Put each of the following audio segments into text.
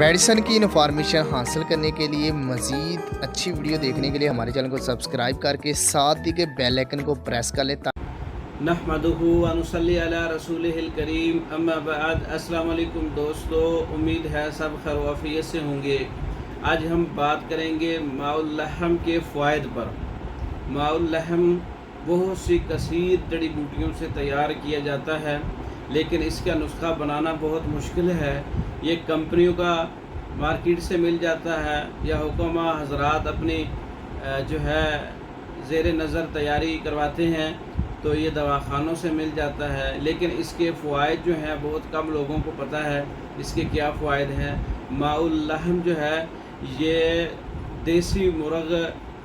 Medicine की information हासिल करने के लिए मज़ीद अच्छी वीडियो देखने के लिए हमारे चैनल को सब्सक्राइब करके साथ ही के बेल आइकन को प्रेस कर लें। नहमदुहु व नुसल्ली अला रसूलिहिल करीम अम्मा बाद। अस्सलाम वालेकुम दोस्तों, उम्मीद है सब खैर व आफियत से होंगे। आज हम बात करेंगे माउल लहम के फ़वाइद पर। माउल लहम बहुत सी कसीर जड़ी बूटियों से तैयार किया जाता है, लेकिन इसका नुस्खा बनाना बहुत मुश्किल है। ये कंपनियों का मार्केट से मिल जाता है या हुक्मा हजरात अपनी जो है ज़ेर नज़र तैयारी करवाते हैं तो ये दवाखानों से मिल जाता है, लेकिन इसके फ़वाइद जो हैं बहुत कम लोगों को पता है इसके क्या फ़वाइद हैं। माउल लहम जो है ये देसी मुर्ग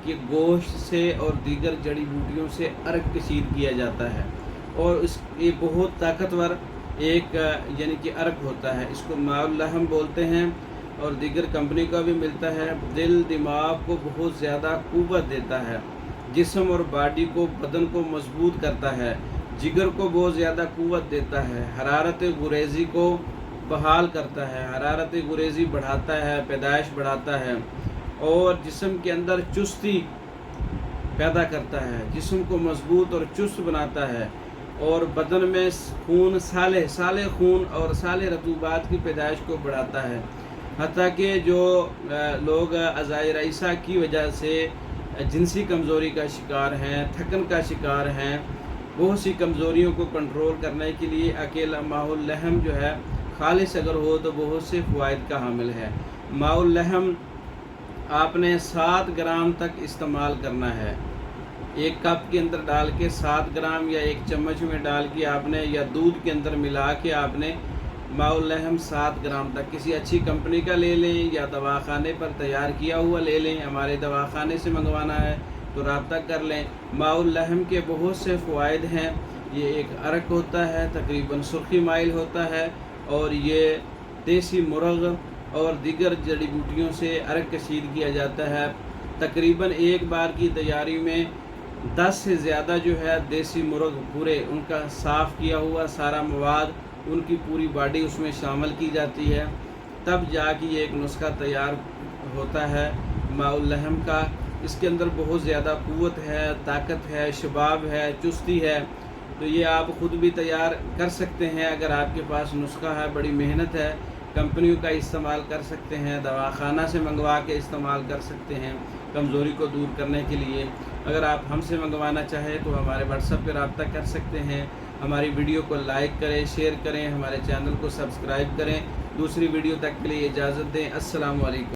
के गोश्त से और दीगर जड़ी बूटियों से अर्क कशीद किया जाता है और ये बहुत ताकतवर एक यानी कि अर्क होता है। इसको माउल लहम बोलते हैं और दीगर कंपनी का भी मिलता है। दिल दिमाग को बहुत ज़्यादा क़ुव्वत देता है, जिस्म और बॉडी को बदन को मजबूत करता है, जिगर को बहुत ज़्यादा क़ुव्वत देता है, हरारत गुरेज़ी को बहाल करता है, हरारत गुरेज़ी बढ़ाता है, पैदाइश बढ़ाता है और जिस्म के अंदर चुस्ती पैदा करता है, जिस्म को मजबूत और चुस्त बनाता है और बदन में खून साले खून और साले रतूबात की पैदाइश को बढ़ाता है। हत्ता कि जो लोग अज़ाए रईसा की वजह से जिनसी कमज़ोरी का शिकार हैं, थकन का शिकार हैं, बहुत सी कमज़ोरियों को कंट्रोल करने के लिए अकेला माउल लहम जो है खालिस अगर हो तो बहुत से फ़वाइद का हामिल है। माउल लहम आपने 7 ग्राम तक इस्तेमाल करना है। एक कप के अंदर डाल के 7 ग्राम या एक चम्मच में डाल के आपने या दूध के अंदर मिला के आपने माउल लहम 7 ग्राम तक किसी अच्छी कंपनी का ले लें या दवाखाने पर तैयार किया हुआ ले लें। हमारे दवाखाने से मंगवाना है तो रब्ता कर लें। माउल लहम के बहुत से फ़वाइद हैं। ये एक अर्क होता है, तकरीबन सुर्खी माइल होता है और ये देसी मुर्ग और दीगर जड़ी बूटियों से अर्क कशीद किया जाता है। तकरीबन एक बार की तैयारी में 10 से ज़्यादा जो है देसी मुर्ग पूरे उनका साफ़ किया हुआ सारा मवाद उनकी पूरी बॉडी उसमें शामिल की जाती है, तब जाके ये एक नुस्खा तैयार होता है माउल लहम का। इसके अंदर बहुत ज़्यादा क़ुव्वत है, ताकत है, शबाब है, चुस्ती है, तो ये आप ख़ुद भी तैयार कर सकते हैं अगर आपके पास नुस्खा है। बड़ी मेहनत है, कंपनियों का इस्तेमाल कर सकते हैं, दवाखाना से मंगवा के इस्तेमाल कर सकते हैं कमज़ोरी को दूर करने के लिए। अगर आप हमसे मंगवाना चाहें तो हमारे व्हाट्सएप पर रब्ता कर सकते हैं। हमारी वीडियो को लाइक करें, शेयर करें, हमारे चैनल को सब्सक्राइब करें। दूसरी वीडियो तक के लिए इजाज़त दें। अस्सलाम वालेकुम।